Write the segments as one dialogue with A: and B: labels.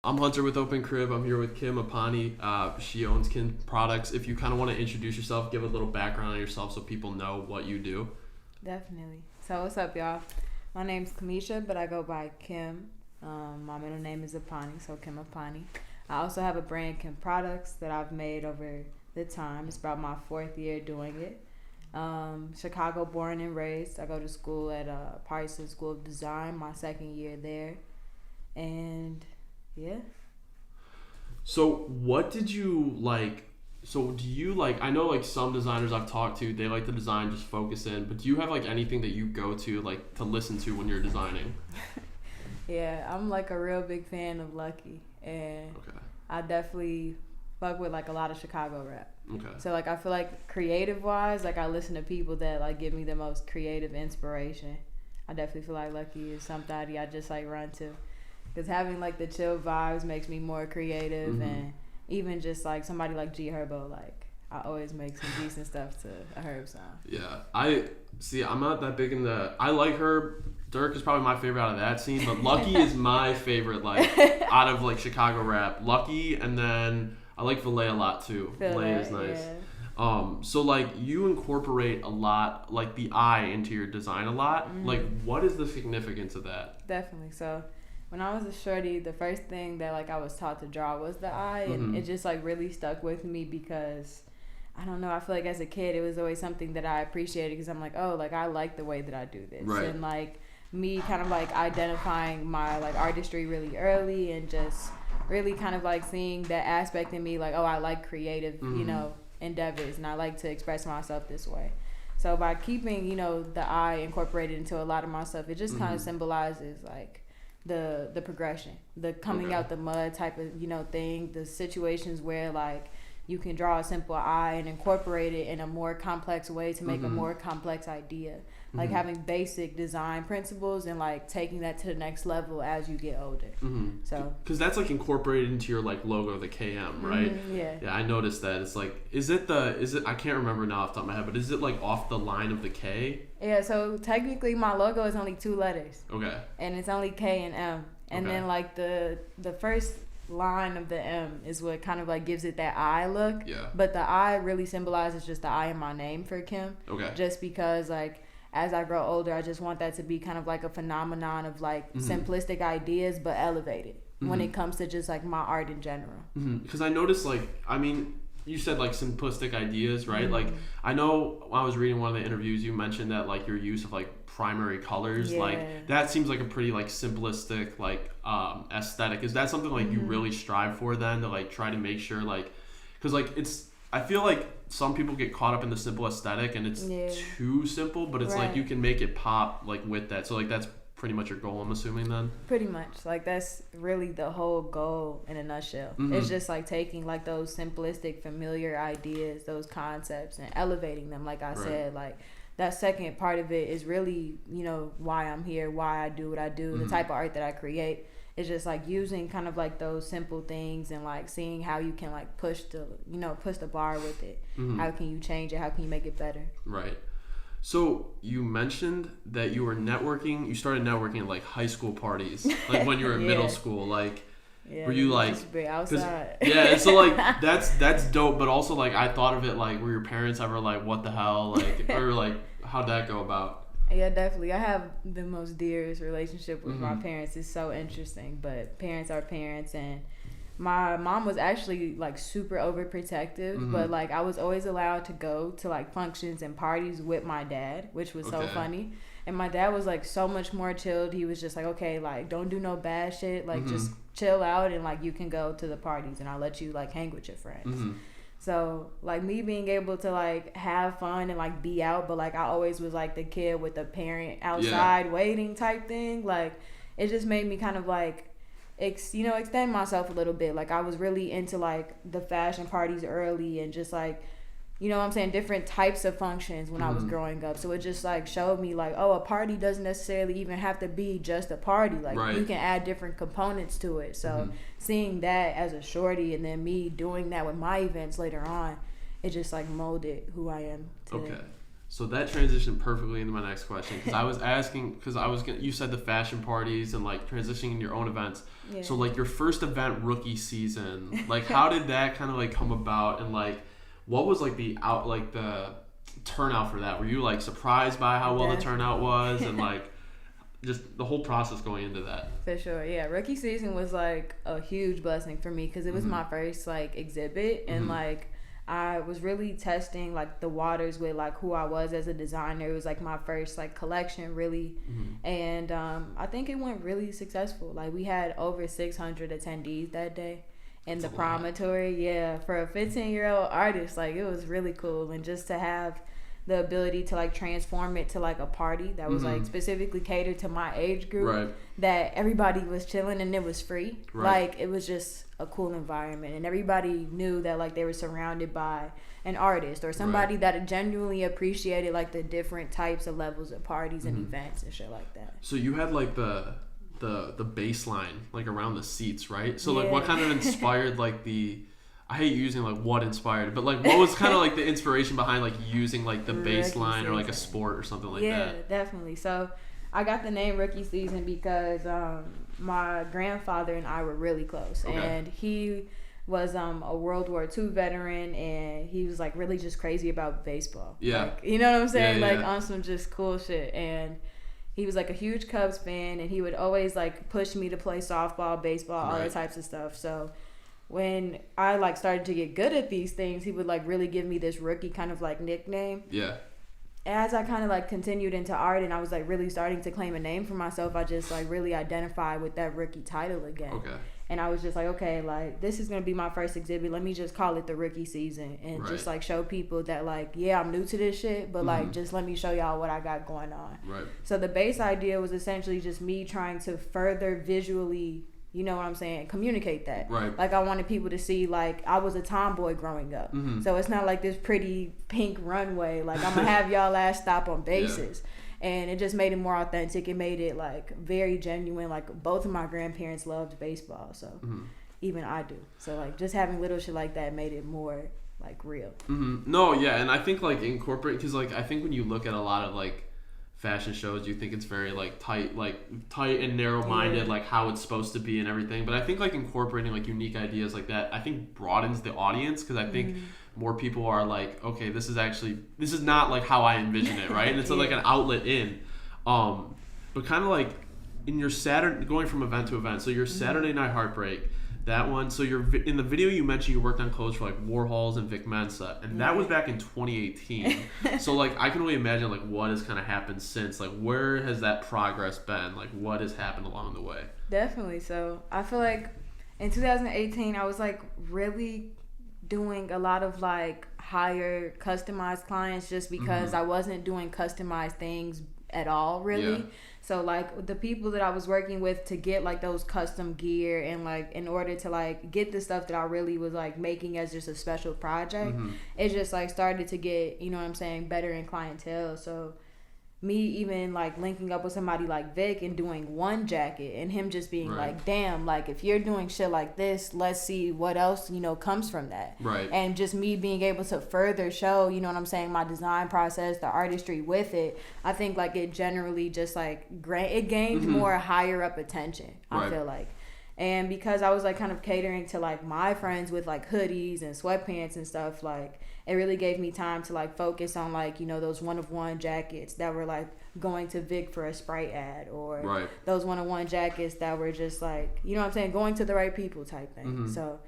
A: I'm Hunter with Open Crib. I'm here with Kim Aponi. She owns Kim Products. If you kind of want to introduce yourself, give a little background on yourself so people know what you do.
B: Definitely. So what's up, y'all? My name's Kamisha, but I go by Kim. My middle name is Aponi, so Kim Aponi. I also have a brand, Kim Products, that I've made over the time. It's about my 4th year doing it. Chicago born and raised. I go to school at Parsons School of Design, my 2nd year there. And yeah.
A: So what did you like? So do you like, I know like some designers I've talked to, they like to design, just focus in, but do you have like anything that you go to like to listen to when you're designing?
B: Yeah, I'm like a real big fan of Lucky, and I definitely fuck with like a lot of Chicago rap.
A: Okay.
B: So like I feel like creative wise, like I listen to people that like give me the most creative inspiration. I definitely feel like Lucky is somebody I just like run to. Because having like the chill vibes makes me more creative, and even just like somebody like G Herbo, like I always make some decent stuff to a Herb song.
A: Yeah, I'm not that big in I like Herb. Dirk is probably my favorite out of that scene, but Lucky is my favorite, like out of like Chicago rap. Lucky, and then I like Valet a lot too. Valet is nice. Yeah. So like you incorporate a lot, like the eye into your design a lot. Like what is the significance of that?
B: Definitely. So when I was a shorty, the first thing that like I was taught to draw was the eye, and it just like really stuck with me because I don't know, I feel like as a kid it was always something that I appreciated because I'm like, oh, like I like the way that I do this.
A: Right.
B: And like me kind of like identifying my like artistry really early and just really kind of like seeing that aspect in me, like, oh, I like creative, you know, endeavors, and I like to express myself this way. So by keeping, you know, the eye incorporated into a lot of my stuff, it just kind of symbolizes like the progression, the coming out the mud type of, you know, thing, the situations where like you can draw a simple eye and incorporate it in a more complex way to make a more complex idea, like having basic design principles and like taking that to the next level as you get older. So
A: because that's like incorporated into your like logo, the KM, right? Yeah, I noticed that. It's like, is it I can't remember now off the top of my head, but is it like off the line of the K?
B: Yeah, so technically my logo is only 2 letters.
A: Okay.
B: And it's only K and M. And then like the first line of the M is what kind of like gives it that I look.
A: Yeah.
B: But the I really symbolizes just the I in my name for Kim.
A: Okay.
B: Just because like as I grow older, I just want that to be kind of like a phenomenon of like simplistic ideas but elevated when it comes to just like my art in general.
A: Because I noticed like, I mean, you said like simplistic ideas, right? Like I know when I was reading one of the interviews, you mentioned that like your use of like primary colors, like that seems like a pretty like simplistic like aesthetic. Is that something like you really strive for then, to like try to make sure like, because like I feel like some people get caught up in the simple aesthetic and it's too simple, but it's like you can make it pop like with that. So like that's pretty much your goal, I'm assuming then? Pretty
B: much. Like that's really the whole goal in a nutshell. It's just like taking like those simplistic familiar ideas, those concepts, and elevating them. Like I said, like that second part of it is really, you know, why I'm here, why I do what I do, the type of art that I create. It's just like using kind of like those simple things and like seeing how you can like push the bar with it. How can you change it? How can you make it better?
A: Right. So you mentioned that you were networking. You started networking at like high school parties, like when you were in middle school. Like, were you like?
B: Just be outside.
A: Yeah. So like that's dope. But also like I thought of it like, were your parents ever like, what the hell, like, or like how'd that go about?
B: Yeah, definitely. I have the most dearest relationship with my parents. It's so interesting, but parents are parents, and my mom was actually like super overprotective, but like I was always allowed to go to like functions and parties with my dad, which was so funny. And my dad was like so much more chilled. He was just like, okay, like don't do no bad shit, like just chill out and like you can go to the parties and I'll let you like hang with your friends. So like me being able to like have fun and like be out, but like I always was like the kid with the parent outside waiting type thing. Like it just made me kind of like extend myself a little bit. Like I was really into like the fashion parties early and just like, you know what I'm saying, different types of functions when I was growing up. So it just like showed me like, oh, a party doesn't necessarily even have to be just a party. Like you can add different components to it. So seeing that as a shorty and then me doing that with my events later on, it just like molded who I am today.
A: Okay. So that transitioned perfectly into my next question, because I was asking, you said the fashion parties and like transitioning in your own events.
B: Yeah.
A: So like your first event rookie season, like how did that kind of like come about, and like what was like the turnout for that? Were you like surprised by how well the turnout was, and like just the whole process going into that?
B: For sure, yeah. Rookie season was like a huge blessing for me because it was my first like exhibit, and like I was really testing like the waters with like who I was as a designer. It was like my first like collection really, and I think it went really successful. Like we had over 600 attendees that day in the promontory. Yeah, for a 15-year-old artist, like it was really cool, and just to have the ability to like transform it to like a party that was like specifically catered to my age group, that everybody was chilling and it was free. Like it was just a cool environment, and everybody knew that like they were surrounded by an artist or somebody that genuinely appreciated like the different types of levels of parties and events and shit like that.
A: So you had like the baseline like around the seats, right? So like what kind of inspired like I hate using like what inspired, but like what was kind of like the inspiration behind like using like the baseline or like a sport or something like that?
B: Yeah, definitely. So I got the name Rookie Season because my grandfather and I were really close, and he was a World War II veteran, and he was like really just crazy about baseball.
A: Yeah,
B: like, you know what I'm saying?
A: Yeah,
B: like on some just cool shit. And he was like a huge Cubs fan, and he would always like push me to play softball, baseball, all that types of stuff. So when I like started to get good at these things, he would like really give me this rookie kind of like nickname.
A: Yeah.
B: As I kind of like continued into art and I was like really starting to claim a name for myself, I just like really identified with that rookie title again.
A: Okay.
B: And I was just like, okay, like this is gonna be my first exhibit. Let me just call it the Rookie Season, and just like show people that like, yeah, I'm new to this shit, but like just let me show y'all what I got going on.
A: Right.
B: So the base idea was essentially just me trying to further visually, you know what I'm saying, communicate that.
A: Right.
B: Like I wanted people to see like I was a tomboy growing up. So it's not like this pretty pink runway. Like I'm gonna have y'all last stop on bases. And it just made it more authentic. It made it like very genuine. Like both of my grandparents loved baseball, so even I do. So like just having little shit like that made it more like real.
A: No, yeah, and I think like incorporate, because like I think when you look at a lot of like fashion shows, you think it's very like tight and narrow-minded, like how it's supposed to be and everything. But I think like incorporating like unique ideas like that, I think broadens the audience, because I think more people are like, okay, this is not like how I envision it, right? And it's like an outlet in, but kind of like in your Saturday, going from event to event. So your Saturday Night Heartbreak, that one. So you're in the video you mentioned you worked on clothes for like Warhols and Vic Mensa, and that was back in 2018. So like I can only imagine like what has kind of happened since. Like where has that progress been? Like what has happened along the way?
B: Definitely. So I feel like in 2018 I was like really doing a lot of like higher customized clients, just because I wasn't doing customized things at all really. So like the people that I was working with to get like those custom gear, and like in order to like get the stuff that I really was like making as just a special project, it just like started to get, you know what I'm saying, better in clientele. So me even like linking up with somebody like Vic and doing one jacket, and him just being like, damn, like if you're doing shit like this, let's see what else, you know, comes from that. And just me being able to further show, you know what I'm saying, my design process, the artistry with it, I think like it generally just like it gained more higher up attention, I feel like. And because I was like kind of catering to like my friends with like hoodies and sweatpants and stuff, like it really gave me time to like focus on like, you know, those one-of-one jackets that were like going to Vic for a Sprite ad, or those one-of-one jackets that were just like, you know what I'm saying, going to the right people type thing. So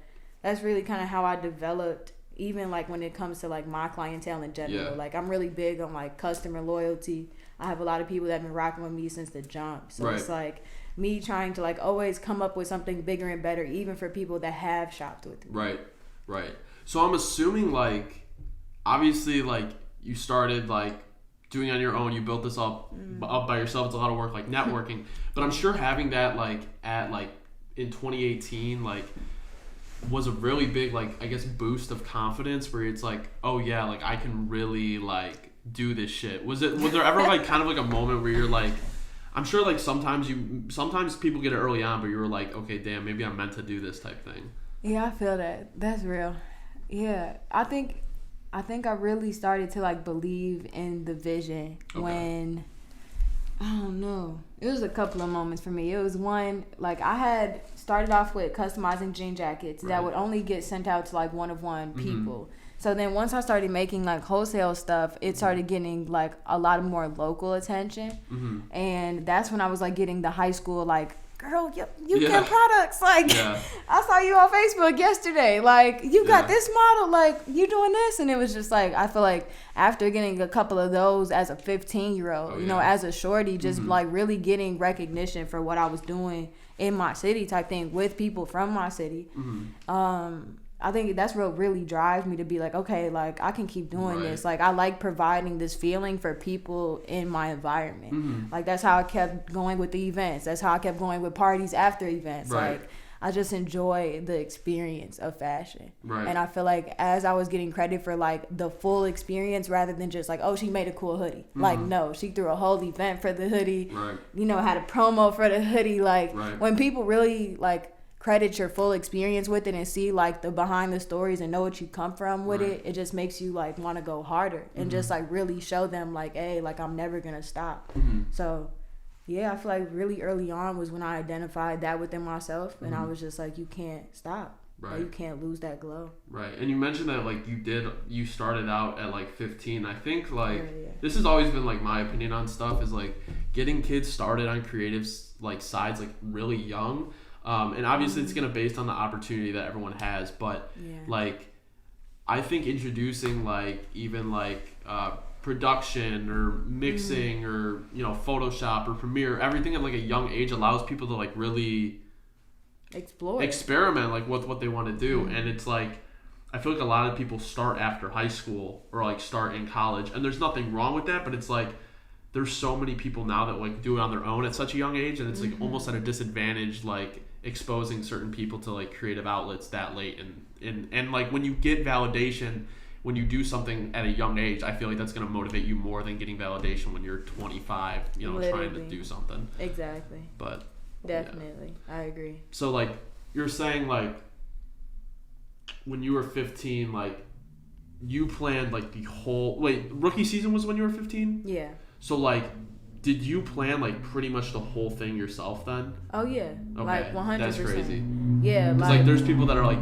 B: that's really kind of how I developed, even like when it comes to like my clientele in general. Like I'm really big on like customer loyalty. I have a lot of people that have been rocking with me since the jump. So it's like me trying to like always come up with something bigger and better, even for people that have shopped with me.
A: Right. So I'm assuming like, obviously like you started like doing it on your own, you built this up by yourself. It's a lot of work, like networking. But I'm sure having that like at like in 2018 like was a really big like, I guess, boost of confidence, where it's like, oh yeah, like I can really like do this shit. Was there ever like kind of like a moment where you're like, I'm sure like sometimes people get it early on, but you were like, okay, damn, maybe I'm meant to do this type thing.
B: Yeah, I feel that. That's real. Yeah, I think I think I really started to like believe in the vision when, I don't know, it was a couple of moments for me. It was one, like I had started off with customizing jean jackets that would only get sent out to like one-of-one people. So then once I started making like wholesale stuff, it started getting like a lot of more local attention. And that's when I was like getting the high school like, girl, you get products. Like, I saw you on Facebook yesterday. Like, you got this model. Like, you doing this? And it was just like, I feel like after getting a couple of those as a 15-year-old, you know, as a shorty, just like really getting recognition for what I was doing in my city type thing with people from my city. I think that's what really drives me to be like, okay, like I can keep doing this. Like I like providing this feeling for people in my environment. Like that's how I kept going with the events. That's how I kept going with parties after events. Like I just enjoy the experience of fashion. And I feel like as I was getting credit for like the full experience rather than just like, oh, she made a cool hoodie. Like, no, she threw a whole event for the hoodie. You know, had a promo for the hoodie. Like when people really like credit your full experience with it and see like the behind the stories and know what you come from with it, it just makes you like want to go harder and just like really show them like, hey, like I'm never gonna stop. So yeah, I feel like really early on was when I identified that within myself and I was just like, you can't stop. Like, you can't lose that glow. And
A: you mentioned that like you started out at like 15. I think like this has always been like my opinion on stuff is like getting kids started on creative like sides like really young. And obviously it's going to based on the opportunity that everyone has, but like I think introducing like even like production or mixing or, you know, Photoshop or Premiere, everything at like a young age allows people to like really experiment like with what they want to do. And it's like I feel like a lot of people start after high school or like start in college, and there's nothing wrong with that, but it's like there's so many people now that like do it on their own at such a young age, and it's like almost at a disadvantage like exposing certain people to like creative outlets that late. And like when you get validation when you do something at a young age, I feel like that's going to motivate you more than getting validation when you're 25, you know, trying to do something.
B: Exactly.
A: But
B: definitely, I agree.
A: So like you're saying like when you were 15, like you planned like the whole rookie season was when you were 15?
B: Yeah. So
A: like did you plan like pretty much the whole thing yourself then?
B: Oh yeah. Okay. Like 100%.
A: That's crazy.
B: Yeah.
A: Like there's people that are like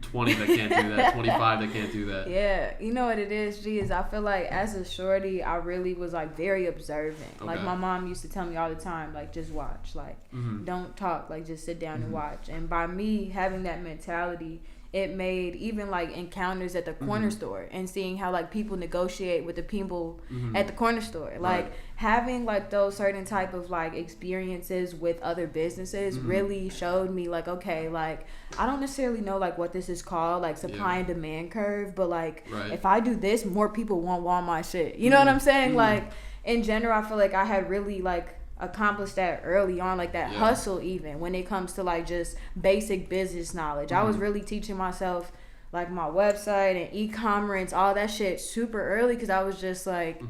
A: 20 that can't do that, 25 that can't do that.
B: Yeah, you know what it is, G, is I feel like as a shorty, I really was like very observant. Okay. Like my mom used to tell me all the time, like just watch, like don't talk, like just sit down and watch. And by me having that mentality, it made even like encounters at the corner store and seeing how like people negotiate with the people at the corner store, like having like those certain type of like experiences with other businesses really showed me like, okay, like I don't necessarily know like what this is called, like supply and demand curve, but like if I do this, more people won't want my shit, you know what I'm saying? Like in general, I feel like I had really like accomplished that early on, like that hustle, even when it comes to like just basic business knowledge. I was really teaching myself like my website and e-commerce, all that shit super early, because I was just like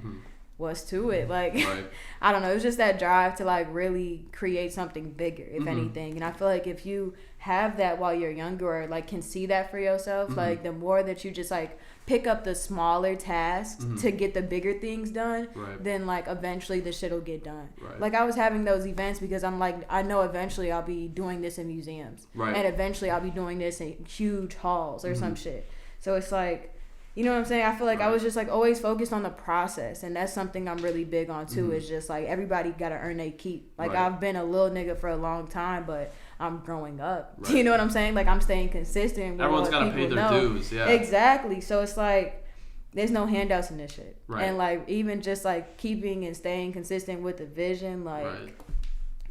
B: what's to it, like I don't know, it was just that drive to like really create something bigger, if anything. And I feel like if you have that while you're younger, or like can see that for yourself, like the more that you just like pick up the smaller tasks to get the bigger things done, then like eventually the shit will get done. Like I was having those events because I'm like, I know eventually I'll be doing this in museums, and eventually I'll be doing this in huge halls or some shit. So it's like, you know what I'm saying? I feel like I was just like always focused on the process, and that's something I'm really big on too. Is just like everybody gotta earn their keep. Like I've been a little nigga for a long time, but I'm growing up. You know what I'm saying? Like I'm staying consistent.
A: Everyone's gotta pay their dues. Yeah.
B: Exactly. So it's like there's no handouts in this shit. And like even just like keeping and staying consistent with the vision, like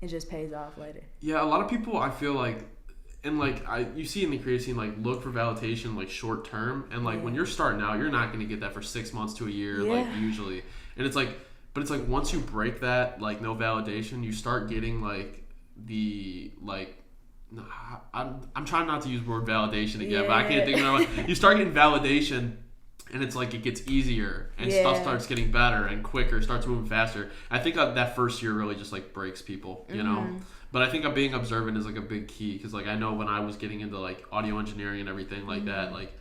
B: it just pays off later. Yeah,
A: a lot of people I feel like, and like you see in the creative scene, like look for validation like short term, and like when you're starting out, you're not going to get that for 6 months to a year, like usually. And it's like, but it's like once you break that like no validation, you start getting like the like, I'm trying not to use the word validation again, but I can't think of it. You start getting validation, and it's like it gets easier, and stuff starts getting better and quicker, starts moving faster. I think that first year really just like breaks people, you know. But I think being observant is like a big key, because like I know when I was getting into like audio engineering and everything like that, like,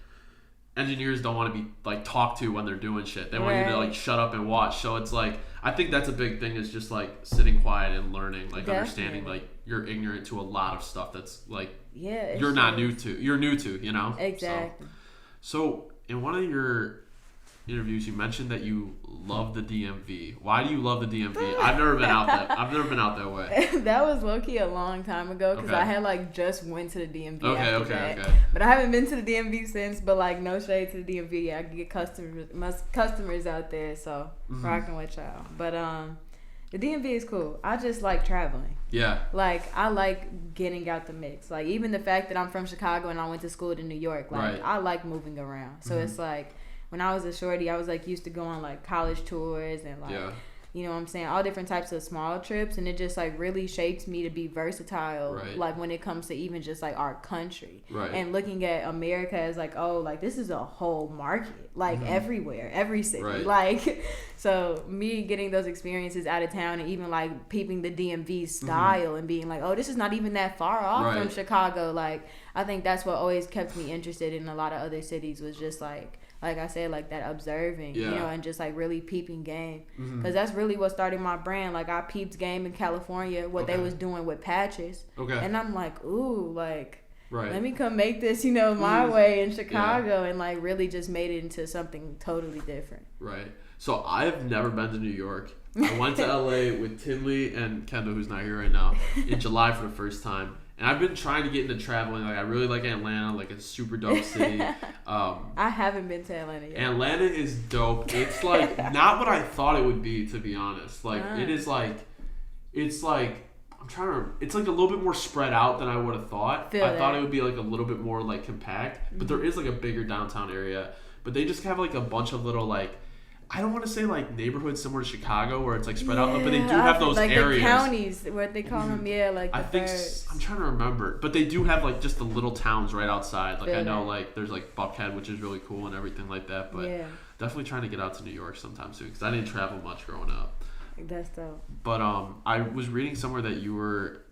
A: engineers don't want to be like talked to when they're doing shit. They want you to like shut up and watch. So it's like I think that's a big thing is just like sitting quiet and learning, like understanding like you're ignorant to a lot of stuff that's like you're not new to. You're new to, you know?
B: Exactly.
A: So in one of your interviews you mentioned that you love the DMV. Why do you love the DMV? I've never been out that way.
B: That was low-key a long time ago because I had like just went to the DMV
A: Okay.
B: But I haven't been to the DMV since, but like no shade to the DMV. I get customers out there, so rocking with y'all. But the DMV is cool. I just like traveling.
A: Yeah.
B: Like I like getting out the mix. Like even the fact that I'm from Chicago and I went to school in New York, like I like moving around. So it's like when I was a shorty, I was like used to go on like college tours and like you know what I'm saying, all different types of small trips, and it just like really shapes me to be versatile like when it comes to even just like our country and looking at America as like, oh, like this is a whole market, like everywhere, every city, like so me getting those experiences out of town and even like peeping the DMV style and being like, oh, this is not even that far off from Chicago. Like I think that's what always kept me interested in a lot of other cities, was just like I said, like that observing, you know, and just like really peeping game. Because that's really what started my brand. Like I peeped game in California, what they was doing with patches. And I'm like, ooh, like, let me come make this, you know, my way in Chicago, and like really just made it into something totally different.
A: So I've never been to New York. I went to LA with Tinley and Kendall, who's not here right now, in July for the first time. And I've been trying to get into traveling. Like I really like Atlanta, like it's a super dope city.
B: I haven't been to Atlanta yet.
A: Atlanta is dope. It's like not what I thought it would be, to be honest. Like it is like, it's like it's like a little bit more spread out than I would have thought. I thought it would be like a little bit more like compact, but there is like a bigger downtown area. But they just have like a bunch of little like, I don't want to say like neighborhoods similar to Chicago where it's like spread out, but they do have those
B: like
A: areas.
B: The counties, what they call them, like the
A: I think I'm trying to remember, but they do have like just the little towns right outside. Like I know like there's like Buckhead, which is really cool and everything like that. But definitely trying to get out to New York sometime soon because I didn't travel much growing up.
B: That's dope.
A: But I was reading somewhere that you were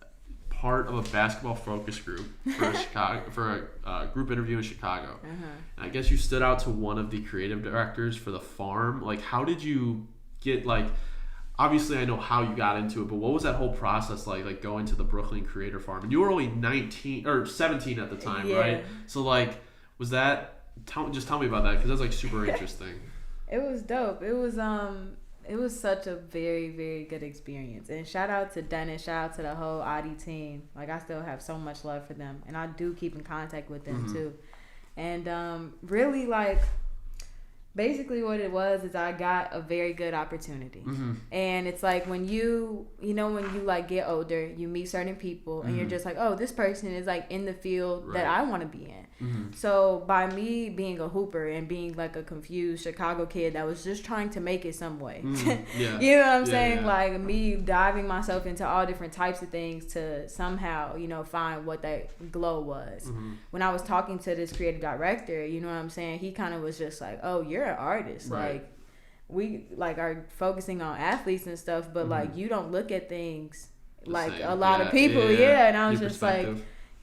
A: part of a basketball focus group for a group interview in Chicago. And I guess you stood out to one of the creative directors for the farm. Like how did you get, like, obviously I know how you got into it, but what was that whole process like going to the Brooklyn Creator Farm? And you were only 19 or 17 at the time, right? So like was that just tell me about that because that's like super interesting.
B: It was dope. It was such a very, very good experience. And shout out to Dennis, shout out to the whole Adi team. Like, I still have so much love for them. And I do keep in contact with them, too. And really, like, basically what it was is I got a very good opportunity. And it's like when you like get older, you meet certain people and you're just like, oh, this person is like in the field that I want to be in. So by me being a hooper and being like a confused Chicago kid that was just trying to make it some way, you know what I'm saying? Like me diving myself into all different types of things to somehow, you know, find what that glow was. When I was talking to this creative director, you know what I'm saying? He kind of was just like, oh, you're an artist. Like we like are focusing on athletes and stuff, but like you don't look at things like a lot of people. And I was just like,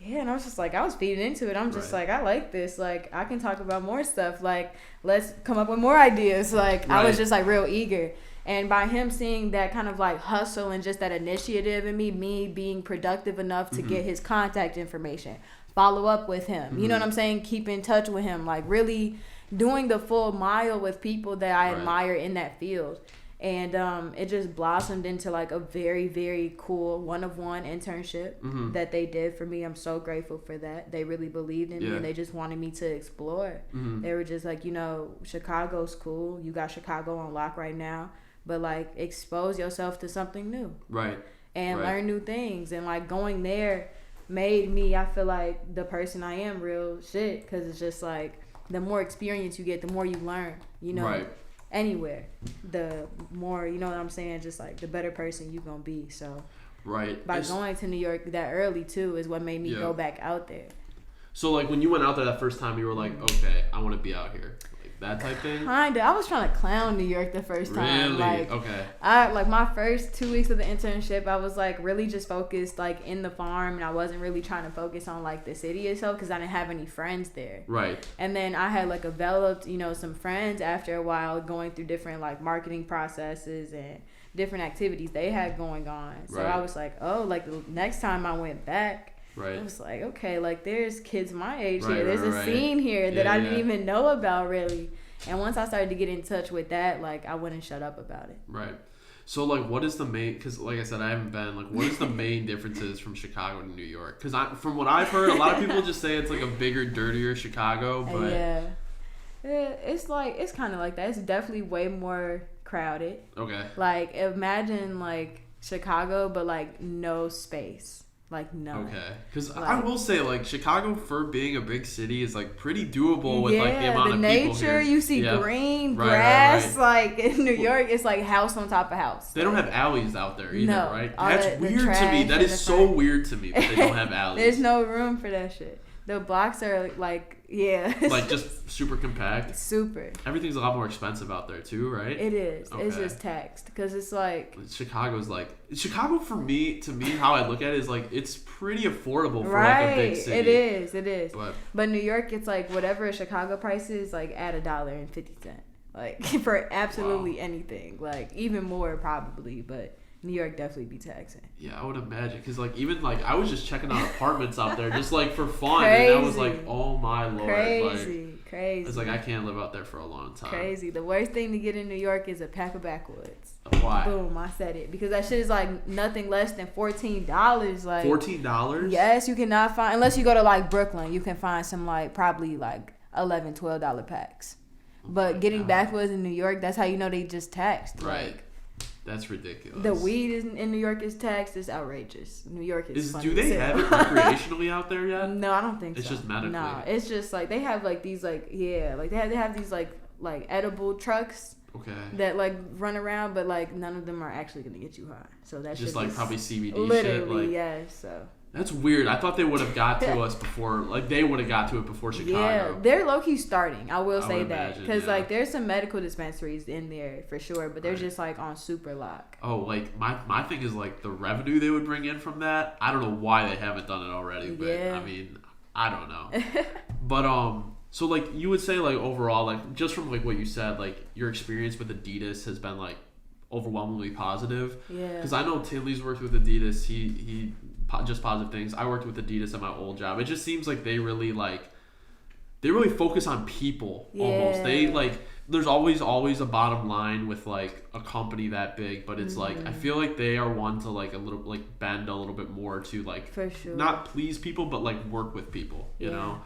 B: and I was just like, I was feeding into it. I'm just like, I like this. Like, I can talk about more stuff. Like, let's come up with more ideas. Like, I was just like real eager. And by him seeing that kind of like hustle and just that initiative in me being productive enough to get his contact information, follow up with him, you know what I'm saying? Keep in touch with him. Like, really doing the full mile with people that I admire in that field. And it just blossomed into like a very, very cool one-of-one internship that they did for me. I'm so grateful for that. They really believed in me and they just wanted me to explore. They were just like, you know, Chicago's cool. You got Chicago on lock right now. But like expose yourself to something new. And learn new things. And like going there made me, I feel like, the person I am real shit. Because it's just like the more experience you get, the more you learn, you know. Anywhere, the more, you know what I'm saying, just like the better person you gonna be. So by going to New York that early too is what made me go back out there.
A: So like when you went out there that first time, you were like, okay, I want to be out here. That type thing?
B: Kinda. I was trying to clown New York the first time.
A: Really?
B: Like,
A: okay.
B: I like my first 2 weeks of the internship, I was like really just focused like in the farm, and I wasn't really trying to focus on like the city itself because I didn't have any friends there.
A: Right.
B: And then I had like developed, some friends after a while going through different like marketing processes and different activities they had going on. So
A: right.
B: I was like, oh, like the next time I went back,
A: right.
B: I was like, okay, like there's kids my age
A: right,
B: here. There's
A: right,
B: a scene here that I didn't
A: yeah.
B: even know about really. And once I started to get in touch with that, like I wouldn't shut up about it.
A: Right. So like, what is the main? Because like I said, I haven't been. Like, what is the main differences from Chicago to New York? Because from what I've heard, a lot of people just say it's like a bigger, dirtier Chicago. But
B: yeah, it's like it's kind of like that. It's definitely way more crowded.
A: Okay.
B: Like imagine like Chicago, but like no space. Like no.
A: Okay, because I will say like Chicago for being a big city is like pretty doable with like the amount of
B: nature,
A: people here.
B: You see green grass. Like in New York, it's like house on top of house.
A: They don't have alleys out there either,
B: no,
A: right? That's weird to me. That is so weird to me that they don't have alleys.
B: There's no room for that shit. The blocks are like
A: like just super compact.
B: Super.
A: Everything's a lot more expensive out there too, right?
B: It is. Okay. It's just taxed because it's like
A: Chicago for me. To me, how I look at it is like it's pretty affordable for
B: right.
A: like a big city.
B: It is. But New York, it's like whatever a Chicago price is, like add $1.50, like for absolutely anything, like even more probably, but. New York definitely be taxing.
A: Yeah, I would imagine. Because, like, even, like, I was just checking out apartments out there just, like, for fun.
B: Crazy.
A: And I was like, oh, my Lord.
B: Crazy.
A: I was like, I can't live out there for a long time.
B: Crazy. The worst thing to get in New York is a pack of Backwoods.
A: Why?
B: Boom, I said it. Because that shit is, like, nothing less than $14. Like
A: $14?
B: Yes, you cannot find... Unless you go to, like, Brooklyn, you can find some, like, probably, like, $11, $12 packs. But getting Backwoods in New York, that's how you know they just taxed.
A: Right.
B: Like,
A: that's ridiculous.
B: the weed in New York is taxed. It's outrageous. New York is funny.
A: Do they have it recreationally out there yet?
B: No, I don't think
A: it's
B: so.
A: It's just medically.
B: No, it's just like they have like these like like they have these like edible trucks.
A: Okay.
B: That like run around, but like none of them are actually gonna get you high. So that's
A: just like probably CBD
B: literally,
A: shit.
B: Yes. So.
A: That's weird. I thought they would have got to us before. Like, they would have got to it before Chicago.
B: Yeah, they're low-key starting. I will say that. Because,
A: like,
B: there's some medical dispensaries in there for sure. But they're just, like, on super lock.
A: Oh, like, my thing is, like, the revenue they would bring in from that. I don't know why they haven't done it already. But, I mean, I don't know. But, so, like, you would say, like, overall, like, just from, like, what you said, like, your experience with Adidas has been, like, overwhelmingly positive.
B: Yeah.
A: Because I know Tinley's worked with Adidas. He just positive things. I worked with Adidas at my old job. It just seems like they really focus on people. Almost. They like there's always a bottom line with like a company that big, but it's like I feel like they are one to like a little like bend a little bit more to like
B: for sure.
A: Not please people but like work with people, you know.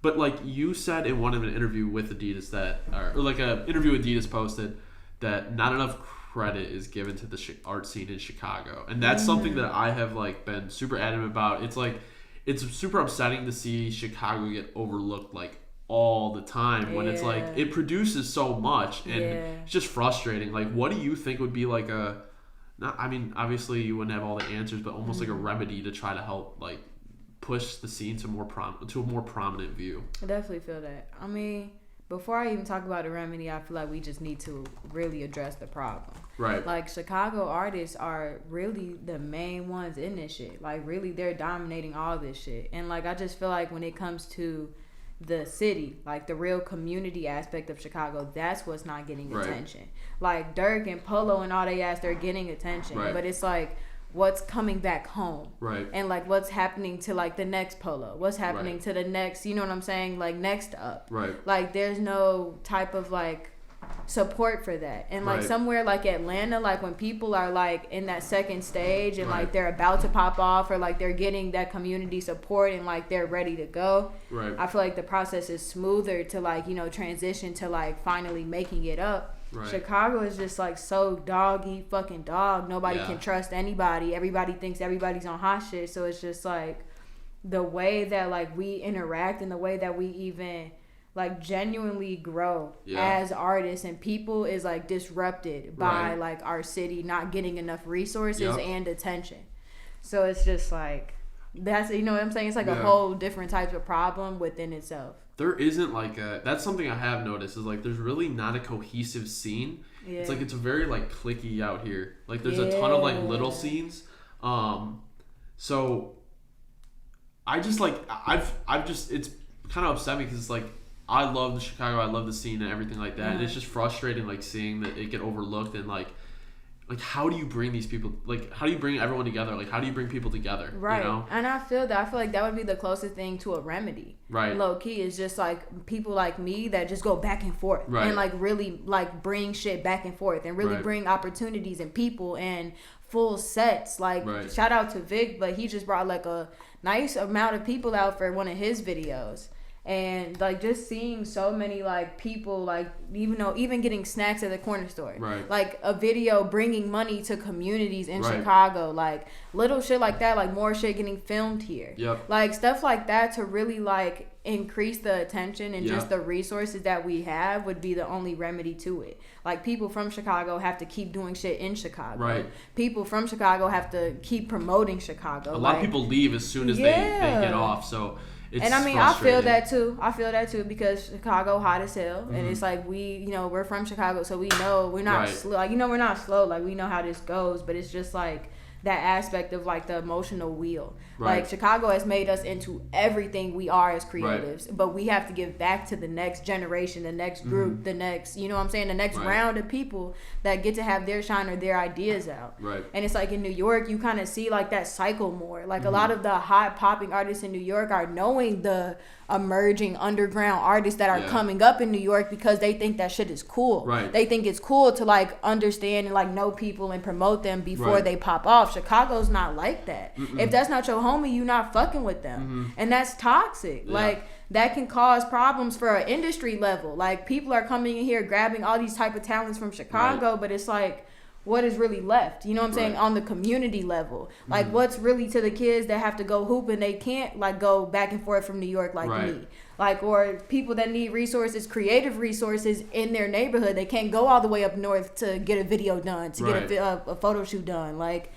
A: But like you said in one of an interview with Adidas that or like a interview Adidas posted that not enough credit is given to the art scene in Chicago, and that's something that I have like been super adamant about. It's like it's super upsetting to see Chicago get overlooked like all the time when it's like it produces so much, and it's just frustrating. Like, what do you think would be like I mean, obviously you wouldn't have all the answers, but almost like a remedy to try to help like push the scene to a more prominent view?
B: I definitely feel that. I mean, before I even talk about a remedy, I feel like we just need to really address the problem.
A: Right.
B: Like, Chicago artists are really the main ones in this shit. Like, really, they're dominating all this shit. And, like, I just feel like when it comes to the city, like, the real community aspect of Chicago, that's what's not getting attention. Like, Dirk and Polo and all they ass, they're getting attention.
A: Right.
B: But it's like, what's coming back home,
A: right?
B: And like what's happening to like the next Polo, what's happening to the next, you know what I'm saying, like next up,
A: right?
B: Like there's no type of like support for that. And like somewhere like Atlanta, like when people are like in that second stage and like they're about to pop off or like they're getting that community support and like they're ready to go, I feel like the process is smoother to like, you know, transition to like finally making it up. Chicago is just like so doggy fucking dog. Nobody can trust anybody. Everybody thinks everybody's on hot shit. So it's just like the way that like we interact and the way that we even like genuinely grow as artists and people is like disrupted by like our city not getting enough resources and attention. So it's just like that's, you know what I'm saying? It's like a whole different type of problem within itself.
A: There isn't like that's something I have noticed is like there's really not a cohesive scene. Yeah. It's like it's very like cliquey out here. Like there's a ton of like little scenes. So I just like I've just it's kind of upset me because it's like I love the Chicago, I love the scene and everything like that. And it's just frustrating like seeing that it get overlooked and like how do you bring these people, like how do you bring everyone together, like how do you bring people together,
B: right?
A: You know?
B: And I feel like that would be the closest thing to a remedy,
A: right?
B: Low key is just like people like me that just go back and forth,
A: right?
B: And like really like bring shit back and forth and really bring opportunities and people and full sets. Like shout out to Vic, but he just brought like a nice amount of people out for one of his videos. And like just seeing so many like people, like even getting snacks at the corner store,
A: right?
B: Like a video bringing money to communities in Chicago, like little shit like that, like more shit getting filmed here, like stuff like that to really like increase the attention and just the resources that we have would be the only remedy to it. Like people from Chicago have to keep doing shit in Chicago,
A: right?
B: People from Chicago have to keep promoting Chicago.
A: A lot of people leave as soon as they get off, so.
B: And I mean, I feel that too because Chicago hot as hell, and it's like we're from Chicago, so we know we're not slow. Like we're not slow. Like we know how this goes, but it's just like that aspect of like the emotional wheel. Like Chicago has made us into everything we are as creatives, but we have to give back to the next generation, the next group, the next, you know what I'm saying, the next round of people that get to have their shine or their ideas out. And it's like in New York, you kind of see like that cycle more. Like a lot of the hot popping artists in New York are knowing the emerging underground artists that are coming up in New York because they think that shit is cool. They think it's cool to like understand and like know people and promote them before they pop off. Chicago's not like that. If that's not your homie, you not fucking with them. And that's toxic. Like that can cause problems for an industry level. Like people are coming in here grabbing all these type of talents from Chicago, but it's like, what is really left? You know what I'm saying? On the community level. Like what's really to the kids that have to go hoop and they can't like go back and forth from New York like me. Like, or people that need resources, creative resources in their neighborhood. They can't go all the way up north to get a video done, to get a photo shoot done. Like,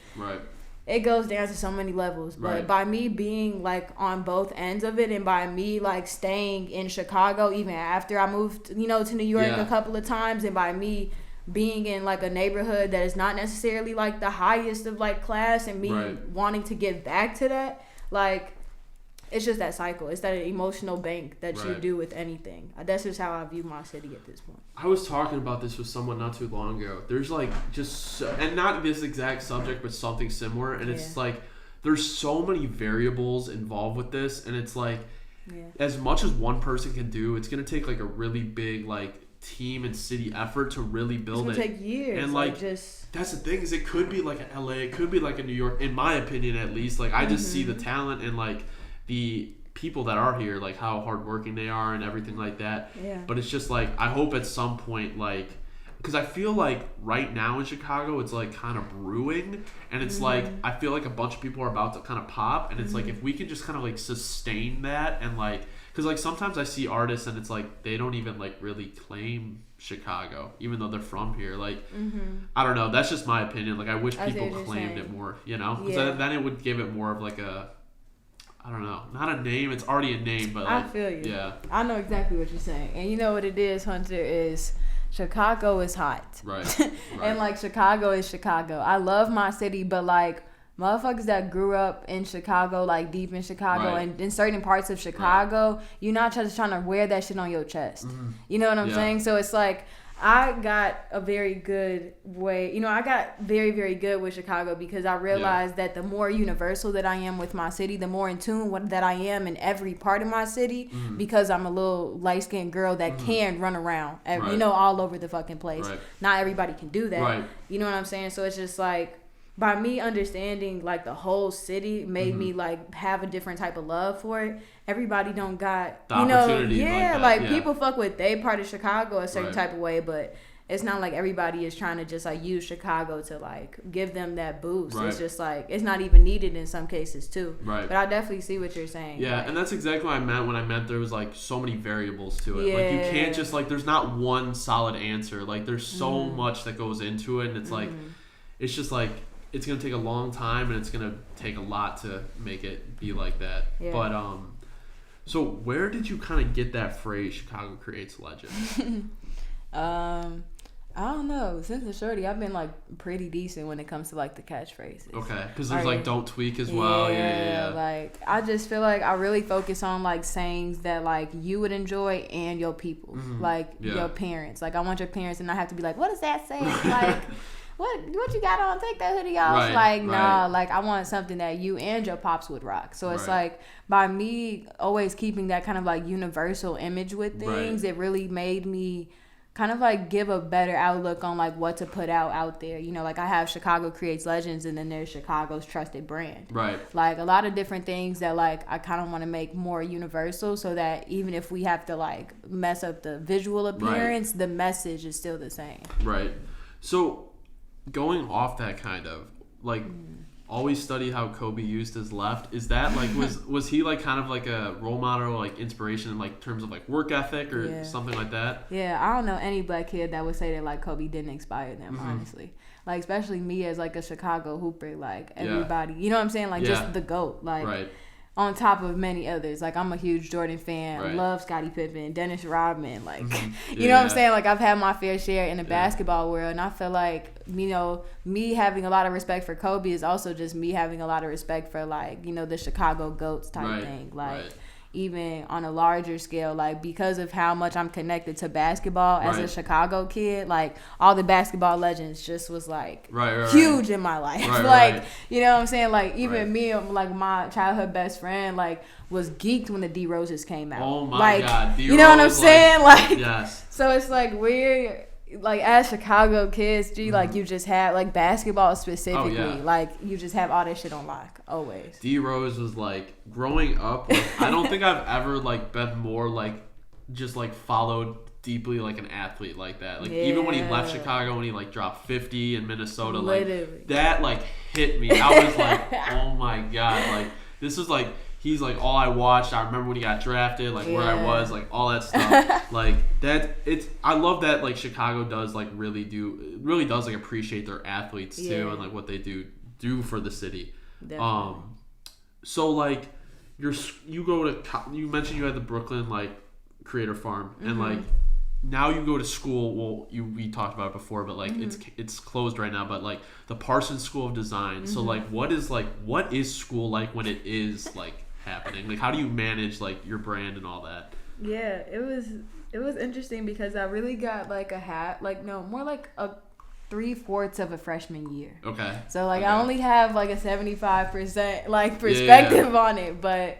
B: it goes down to so many levels. But by me being like on both ends of it, and by me like staying in Chicago even after I moved, to New York a couple of times, and by me being in like a neighborhood that is not necessarily like the highest of like class, and me wanting to give back to that, like it's just that cycle. It's that emotional bank that you do with anything. That's just how I view my city at this point.
A: I was talking about this with someone not too long ago. There's like and not this exact subject, but something similar. And it's like there's so many variables involved with this, and it's like as much as one person can do, it's gonna take like a really big like team and city effort to really build it.
B: Take years.
A: And like that's the thing, is it could be like a LA, it could be like a New York, in my opinion at least. Like I just see the talent and like the people that are here, like how hardworking they are and everything like that. But it's just like I hope at some point, like, because I feel like right now in Chicago it's like kind of brewing, and it's like I feel like a bunch of people are about to kind of pop, and it's like if we can just kind of like sustain that, and like, because like sometimes I see artists and it's like they don't even like really claim Chicago even though they're from here. Like I don't know, that's just my opinion. Like I wish people claimed it more, because then it would give it more of like a, I don't know, not a name, it's already a name, but like,
B: I feel you. I know exactly what you're saying. And you know what it is, Hunter, is Chicago is hot. And like Chicago is Chicago. I love my city, but like motherfuckers that grew up in Chicago, like deep in Chicago and in certain parts of Chicago, you're not just trying to wear that shit on your chest. You know what I'm saying? So it's like I got a very good way, I got very, very good with Chicago, because I realized that the more universal that I am with my city, the more in tune that I am in every part of my city, because I'm a little light-skinned girl that can run around, all over the fucking place. Not everybody can do that. You know what I'm saying? So it's just like, by me understanding like the whole city made me like have a different type of love for it. Everybody don't got
A: the opportunity
B: like people fuck with they part of Chicago a certain type of way, but it's not like everybody is trying to just like use Chicago to like give them that boost. It's just like it's not even needed in some cases too. But I definitely see what you're saying.
A: And that's exactly what I meant when I meant there was like so many variables to it. Like you can't just like, there's not one solid answer. Like there's so much that goes into it, and it's like it's just like it's gonna take a long time, and it's gonna take a lot to make it be like that. Yeah. But so where did you kind of get that phrase, Chicago creates legends?
B: I don't know. Since the shorty, I've been like pretty decent when it comes to like the catchphrases.
A: Okay, because there's like don't tweak as well. Yeah.
B: Like I just feel like I really focus on like sayings that like you would enjoy and your people, like your parents. Like I want your parents to not have to be like, what does that say? Like, what you got on? Take that hoodie off. Nah. Like I want something that you and your pops would rock. So it's like by me always keeping that kind of like universal image with things, it really made me kind of like give a better outlook on like what to put out there. You know, like I have Chicago creates legends, and then there's Chicago's trusted brand. Right. Like a lot of different things that like I kind of want to make more universal, so that even if we have to like mess up the visual appearance, the message is still the same. Right.
A: So going off that kind of like always study how Kobe used his left. Is that like was he like kind of like a role model, like inspiration in like terms of like work ethic or something like that?
B: Yeah, I don't know any black kid that would say that like Kobe didn't inspire them, honestly. Like especially me as like a Chicago hooper, like everybody, you know what I'm saying? Like just the GOAT, like on top of many others. Like I'm a huge Jordan fan, love Scottie Pippen, Dennis Rodman, like you know what I'm saying? Like I've had my fair share in the basketball world, and I feel like, you know, me having a lot of respect for Kobe is also just me having a lot of respect for like, you know, the Chicago GOATs type thing. Like even on a larger scale, like because of how much I'm connected to basketball as a Chicago kid, like all the basketball legends just was like huge in my life. Like you know what I'm saying? Like even me, like my childhood best friend, like was geeked when the D Roses came out. Oh my god, D-Rose, you know what I'm saying? Like yes. So it's like we're like as Chicago kids, like you just have like basketball specifically, like you just have all that shit on lock always.
A: D Rose was like growing up. Like, I don't think I've ever like been more like just like followed deeply like an athlete like that. Like even when he left Chicago, when he like dropped 50 in Minnesota, like that like hit me. I was like, oh my god, like this was like. He's like all I watched. I remember when he got drafted, like where I was, like all that stuff. Like that, I love that like Chicago does like really does like appreciate their athletes too, and like what they do for the city. Definitely. So like you mentioned you had the Brooklyn like Creator Farm, and like now you go to school. Well, we talked about it before, but like it's closed right now. But like the Parsons School of Design. So like what is school like when it is like happening? Like how do you manage like your brand and all that?
B: Yeah, it was interesting because I really got like more like a 3/4 of a freshman year. Okay. So like I only have like a 75% like perspective on it, but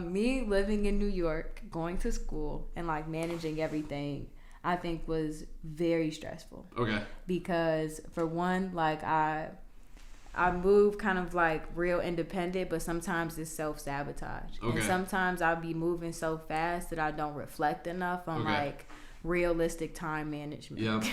B: me living in New York, going to school and like managing everything, I think was very stressful. Okay. Because for one, like I move kind of like real independent, but sometimes it's self-sabotage. Okay. And sometimes I'll be moving so fast that I don't reflect enough on like realistic time management,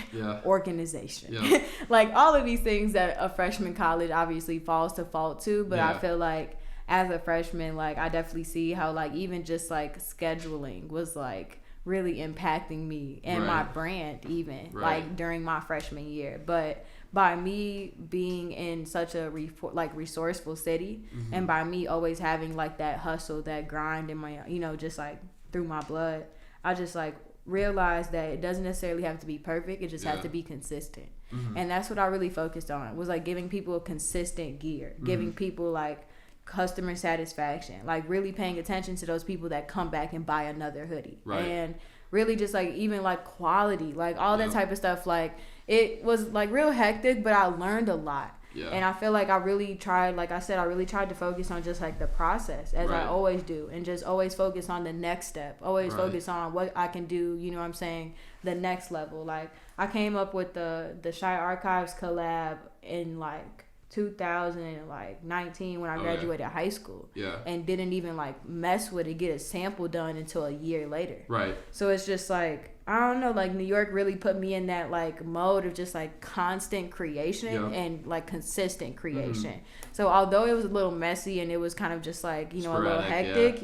B: organization, like all of these things that a freshman college obviously falls to fault to. But I feel like as a freshman, like I definitely see how like even just like scheduling was like really impacting me and my brand even like during my freshman year. But by me being in such a resourceful city, and by me always having like that hustle, that grind in my, you know, just like through my blood, I just like realized that it doesn't necessarily have to be perfect. It just has to be consistent. And that's what I really focused on, was like giving people a consistent gear, giving people like customer satisfaction, like really paying attention to those people that come back and buy another hoodie, and really just like even like quality, like all that type of stuff. Like it was like real hectic, but I learned a lot. And I feel like I really tried, like I said, I really tried to focus on just like the process, as I always do, and just always focus on the next step, always focus on what I can do, you know what I'm saying, the next level. Like I came up with the Shy Archives collab in like 2019 when I graduated high school, and didn't even like mess with it, get a sample done until a year later. So it's just like, I don't know, like New York really put me in that like mode of just like constant creation and like consistent creation. So although it was a little messy and it was kind of just like, you know, sporadic, a little hectic,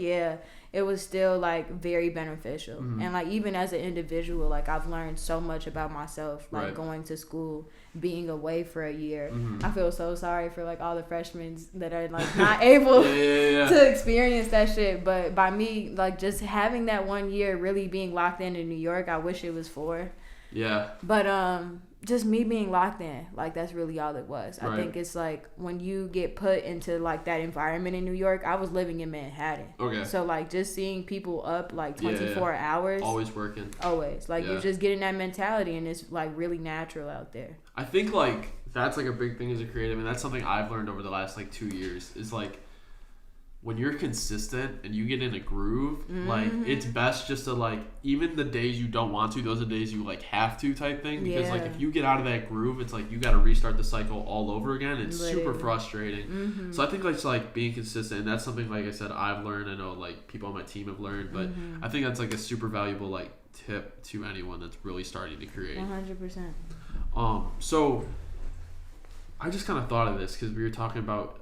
B: it was still like very beneficial. And like even as an individual, like I've learned so much about myself, like going to school, being away for a year. I feel so sorry for like all the freshmen that are like not able to experience that shit. But by me like just having that 1 year really being locked in New York, I wish it was 4.
A: Yeah.
B: But just me being locked in, like that's really all it was. I think it's like when you get put into like that environment in New York, I was living in Manhattan. Okay. So like just seeing people up like 24 hours.
A: Always working.
B: Always. Like you just get in that mentality and it's like really natural out there.
A: I think like that's like a big thing as a creative, and that's something I've learned over the last like 2 years is like when you're consistent and you get in a groove, like it's best just to like, even the days you don't want to, those are days you like have to type thing, because like if you get out of that groove, it's like you got to restart the cycle all over again. It's super frustrating. So I think like being consistent, and that's something like I said I've learned. I know like people on my team have learned, but I think that's like a super valuable like tip to anyone that's really starting to create.
B: 100%.
A: So I just kind of thought of this because we were talking about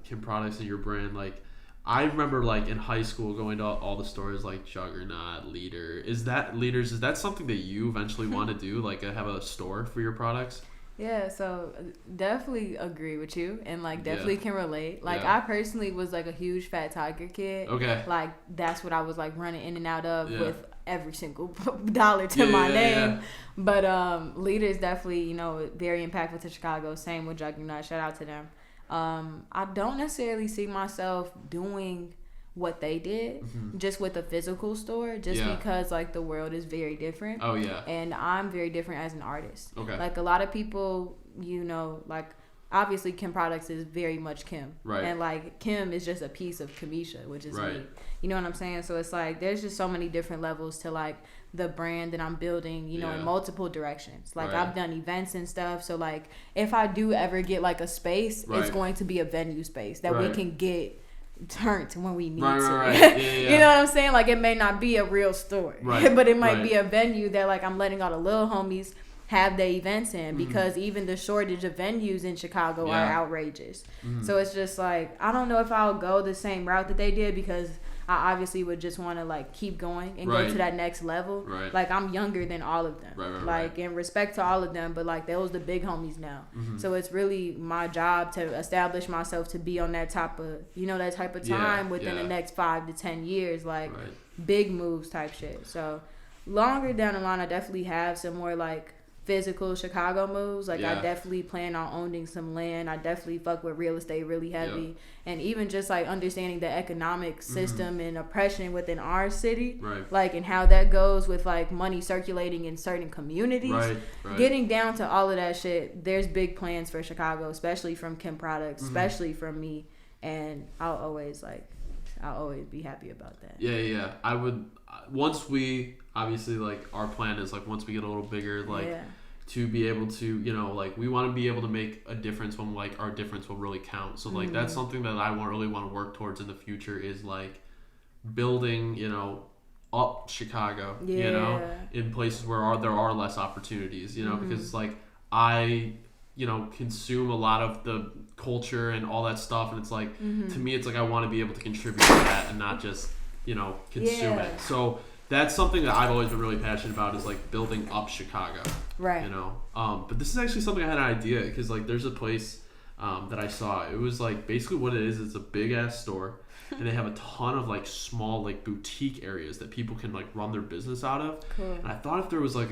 A: Kim products and your brand. Like I remember like in high school going to all the stores like Juggernaut, Leaders. Is that something that you eventually want to do? Like have a store for your products?
B: Yeah, so definitely agree with you and like definitely can relate. Like I personally was like a huge Fat Tiger kid. Okay. Like that's what I was like running in and out of with every single dollar to my name. But Leaders definitely, you know, very impactful to Chicago. Same with Juggernaut. Shout out to them. I don't necessarily see myself doing what they did just with a physical store, just because like the world is very different. Oh yeah. And I'm very different as an artist. Okay. Like a lot of people, you know, like obviously Kim Products is very much Kim. Right. And like Kim is just a piece of Kamisha, which is me. You know what I'm saying? So it's like there's just so many different levels to like the brand that I'm building, you know, in multiple directions. Like I've done events and stuff. So like if I do ever get like a space, it's going to be a venue space that we can get turned when we need to. You know what I'm saying? Like it may not be a real store, but it might be a venue that like I'm letting all the little homies have their events in, because even the shortage of venues in Chicago are outrageous. So it's just like I don't know if I'll go the same route that they did, because I obviously would just want to like keep going and go to that next level. Like I'm younger than all of them. Like in respect to all of them, but like those the big homies now. So it's really my job to establish myself to be on that type of, you know, that type of time within the next 5 to 10 years, like big moves type shit. So longer down the line, I definitely have some more like physical Chicago moves. Like I definitely plan on owning some land. I definitely fuck with real estate really heavy. And even just like understanding the economic system and oppression within our city, like and how that goes with like money circulating in certain communities. Getting down to all of that shit, there's big plans for Chicago, especially from Kim Products, especially from me, and I'll always be happy about that.
A: I would, once we obviously like our plan is like once we get a little bigger, like to be able to, you know, like we want to be able to make a difference when like our difference will really count. So like that's something that I really want to work towards in the future, is like building, you know, up Chicago, you know, in places where there are less opportunities, you know, because like I, you know, consume a lot of the culture and all that stuff, and it's like to me it's like I want to be able to contribute to that and not just, you know, consume it. So that's something that I've always been really passionate about, is like building up Chicago. You know, but this is actually something I had an idea, because like there's a place that I saw. It was like basically what it is. It's a big ass store, and they have a ton of like small like boutique areas that people can like run their business out of. And I thought if there was like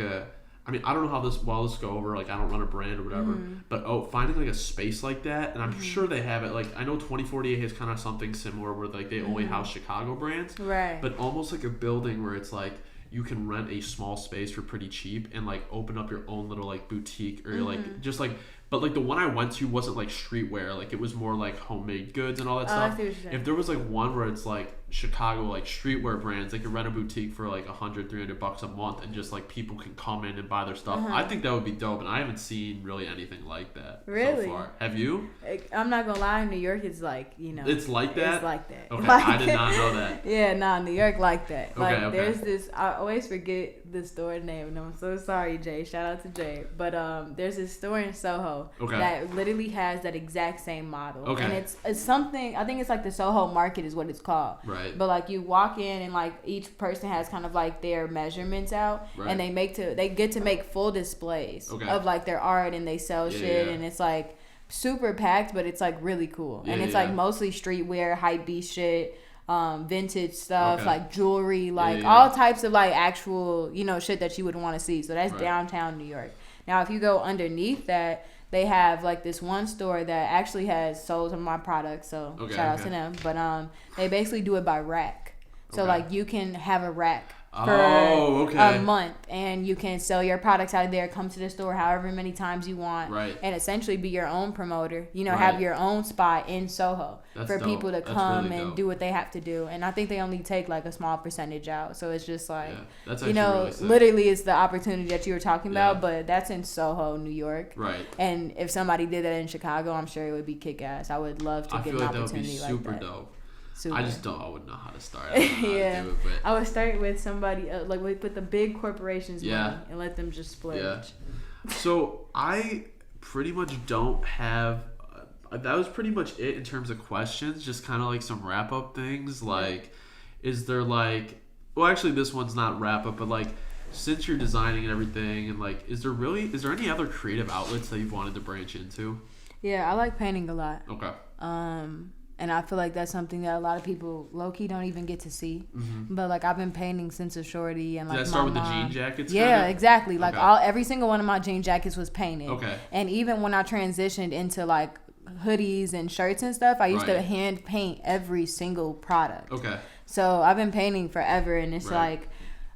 A: I mean, I don't know how this go over. Like, I don't run a brand or whatever. But, finding, like, a space like that, and I'm sure they have it. Like, I know 2048 has kind of something similar where, like, they only house Chicago brands. But almost like a building where it's, like, you can rent a small space for pretty cheap and, like, open up your own little, like, boutique or, like, just, like... But, like, the one I went to wasn't, like, streetwear. Like, it was more, like, homemade goods and all that stuff. If there was, like, one where it's, like, Chicago, like, streetwear brands, they could rent a boutique for, like, $100-$300 a month, and just, like, people can come in and buy their stuff. I think that would be dope, and I haven't seen really anything like that so far. Have you?
B: I'm not gonna lie, New York is, like, you know...
A: It's like that?
B: It's like that.
A: Okay,
B: like,
A: I did not know that.
B: New York like that. Like, there's this... I always forget the store name, and I'm so sorry, Jay. Shout out to Jay. But there's this store in Soho that literally has that exact same model. And it's something... I think it's like the Soho Market is what it's called.
A: Right.
B: But like you walk in and like each person has kind of like their measurements out, and they get to make full displays of like their art, and they sell shit, and it's like super packed, but it's like really cool, and it's like mostly streetwear, hype beast shit, vintage stuff, like jewelry, like all types of like actual, you know, shit that you would want to see. So that's downtown New York. Now if you go underneath that, they have like this one store that actually has sold some of my products, so shout out to them. But they basically do it by rack. So like you can have a rack for a month, and you can sell your products out of there, come to the store however many times you want, and essentially be your own promoter, you know, have your own spot in Soho for people to come and do what they have to do. And I think they only take like a small percentage out, so it's just like, you know, really literally it's the opportunity that you were talking about, but that's in Soho, New York, and if somebody did that in Chicago, I'm sure it would be kick-ass. I would love to get an opportunity like that.
A: Super dope. Super. I wouldn't know how to start. I don't know how to do it, but
B: I would start with somebody like we put the big corporations money and let them just splurge.
A: So I pretty much don't have. That was pretty much it in terms of questions. Just kind of like some wrap up things. Like, is there like? Well, actually, this one's not wrap up, but like, since you're designing and everything, and like, is there any other creative outlets that you've wanted to branch into?
B: Yeah, I like painting a lot.
A: Okay.
B: And I feel like that's something that a lot of people low-key don't even get to see. But like I've been painting since a shorty, and like
A: did that start with the jean jackets?
B: Yeah, kinda? Exactly. Like every single one of my jean jackets was painted.
A: Okay.
B: And even when I transitioned into like hoodies and shirts and stuff, I used to hand paint every single product.
A: Okay.
B: So I've been painting forever, and it's like,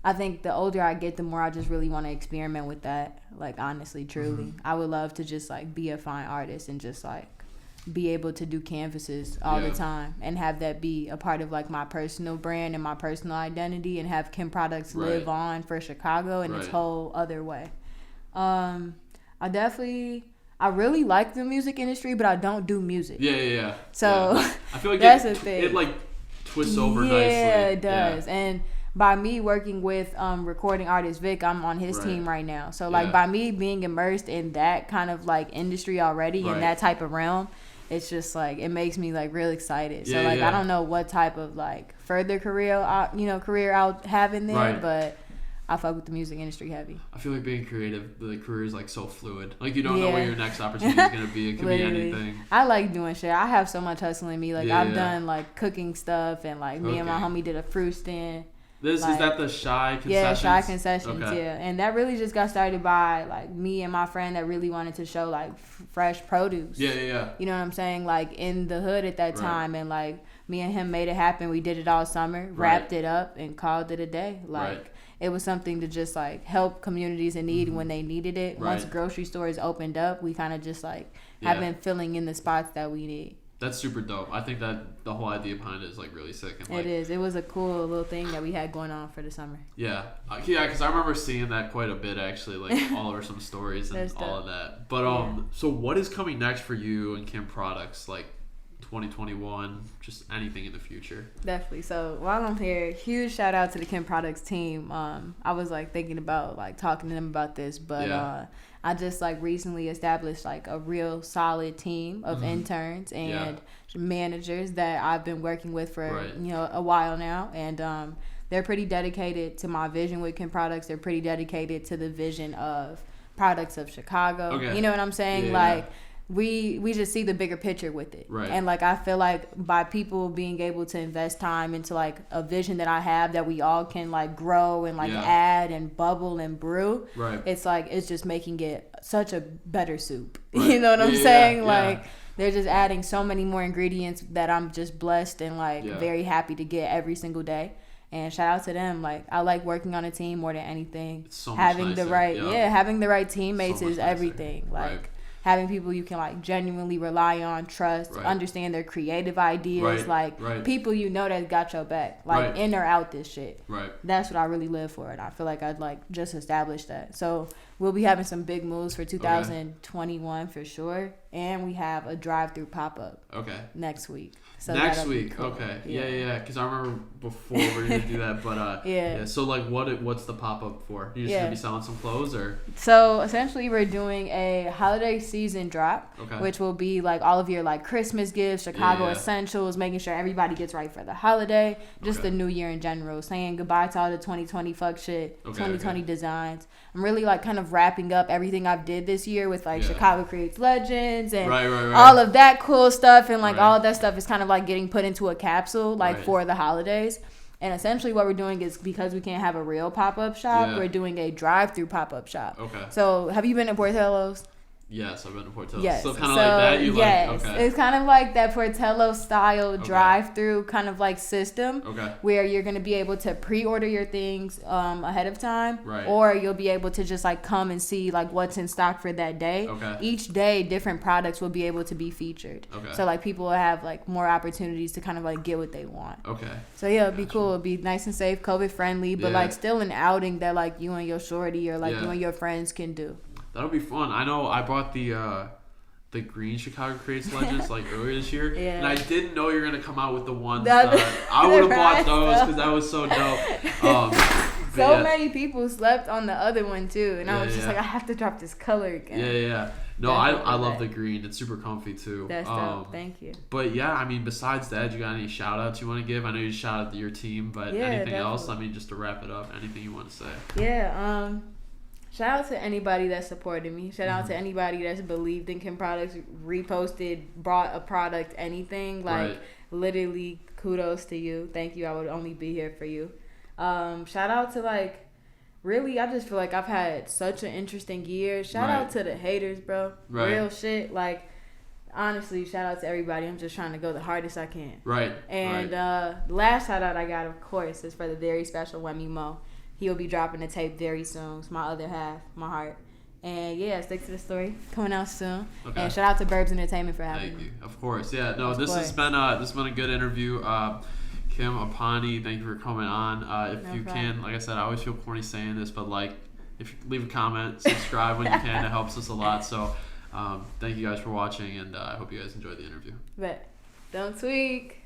B: I think the older I get, the more I just really want to experiment with that. Like honestly, truly, I would love to just like be a fine artist and just like be able to do canvases all the time, and have that be a part of like my personal brand and my personal identity, and have Kim Products live on for Chicago in its whole other way. I really like the music industry, but I don't do music.
A: Yeah.
B: So
A: I feel like
B: that's the thing.
A: It like twists over nicely.
B: Yeah, it does. And by me working with recording artist Vic, I'm on his team right now. So like by me being immersed in that kind of like industry already, in that type of realm, it's just like it makes me like real excited. So like I don't know what type of like further career I'll have in there, but I fuck with the music industry heavy.
A: I feel like being creative, the career is like so fluid. Like you don't know where your next opportunity is gonna be. It could be anything.
B: I like doing shit. I have so much hustle in me. Like I've done like cooking stuff, and like me and my homie did a fruit stand.
A: Is that the Shy Concessions?
B: Yeah, Shy Concessions, And that really just got started by, like, me and my friend that really wanted to show, like, fresh produce.
A: Yeah.
B: You know what I'm saying? Like, in the hood at that time. And, like, me and him made it happen. We did it all summer, wrapped it up, and called it a day. Like, it was something to just, like, help communities in need when they needed it. Once grocery stores opened up, we kind of just, like, have been filling in the spots that we need.
A: That's super dope. I think that the whole idea behind it is like really sick. And, like,
B: it is. It was a cool little thing that we had going on for the summer.
A: Yeah, because I remember seeing that quite a bit actually, like all over some stories and all of that. But so what is coming next for you and Kim Products, like 2021, just anything in the future?
B: Definitely. So while I'm here, huge shout out to the Kim Products team. I was like thinking about like talking to them about this, but I just like recently established like a real solid team of interns and managers that I've been working with for a while now, and they're pretty dedicated to my vision with Kim Products. They're pretty dedicated to the vision of Products of Chicago.
A: Okay.
B: You know what I'm saying? We just see the bigger picture with it.
A: Right.
B: And like I feel like by people being able to invest time into like a vision that I have that we all can like grow and like add and bubble and brew.
A: Right.
B: It's like it's just making it such a better soup. Right. You know what I'm saying? Like they're just adding so many more ingredients that I'm just blessed and like very happy to get every single day. And shout out to them. Like I like working on a team more than anything.
A: It's so
B: having
A: much nicer.
B: Having the right teammates is everything. Like
A: right.
B: having people you can like genuinely rely on, trust, understand their creative ideas, people you know that got your back, like in or out this shit.
A: Right.
B: That's what I really live for, and I feel like I'd like just establish that. So we'll be having some big moves for 2021 for sure, and we have a drive-through pop-up next week. So
A: next week,
B: cool.
A: Okay, yeah. Because I remember before we were gonna do that, but yeah. So like, what's the pop up for? You just gonna be selling some clothes, or?
B: So essentially, we're doing a holiday season drop, which will be like all of your like Christmas gifts, Chicago essentials, making sure everybody gets right for the holiday, just the new year in general, saying goodbye to all the 2020 fuck shit, 2020 designs. I'm really like kind of wrapping up everything I've did this year with like Chicago Creates Legends and all of that cool stuff, and like all of that stuff is kind of like getting put into a capsule like for the holidays. And essentially what we're doing is, because we can't have a real pop-up shop, we're doing a drive-through pop-up shop. So have you been to Portillo's?
A: Yes, I've been to Portillo's. Yes. So kind of like that?
B: It's kind of like that Portillo style drive-through kind of like system where you're going to be able to pre-order your things ahead of time, or you'll be able to just like come and see like what's in stock for that day. Each day, different products will be able to be featured. So like people will have like more opportunities to kind of like get what they want. So yeah, it'd be cool. It'd be nice and safe, COVID friendly, but like still an outing that like you and your shorty or like you and your friends can do.
A: That'll be fun. I know I bought the green Chicago Creates Legends like earlier this year, and I didn't know you were gonna come out with the ones that I would have bought those because that was so dope.
B: Many people slept on the other one too, and I was just like, I have to drop this color again.
A: No, I love the green. It's super comfy too.
B: That's dope. Thank you.
A: But yeah, I mean, besides that, you got any shout outs you want to give? I know you shout out to your team, but anything else? I mean, just to wrap it up, anything you want to say?
B: Shout out to anybody that supported me. Shout out to anybody that's believed in Kim products, reposted, brought a product, anything. Like, literally, kudos to you. Thank you. I would only be here for you. Shout out to, like, really, I just feel like I've had such an interesting year. Shout out to the haters, bro. Real shit. Like, honestly, shout out to everybody. I'm just trying to go the hardest I can. And the last shout out I got, of course, is for the very special Wemmy Mo. He'll be dropping a tape very soon. It's my other half, my heart. And yeah, stick to the story. Coming out soon. And shout out to Burbs Entertainment for having me.
A: Thank you. Of course. Yeah. No, this has been a good interview. Kim Aponi, thank you for coming on. If you can, like I said, I always feel corny saying this, but like, if you leave a comment, subscribe when you can, it helps us a lot. So, thank you guys for watching, and I hope you guys enjoyed the interview.
B: But don't tweak.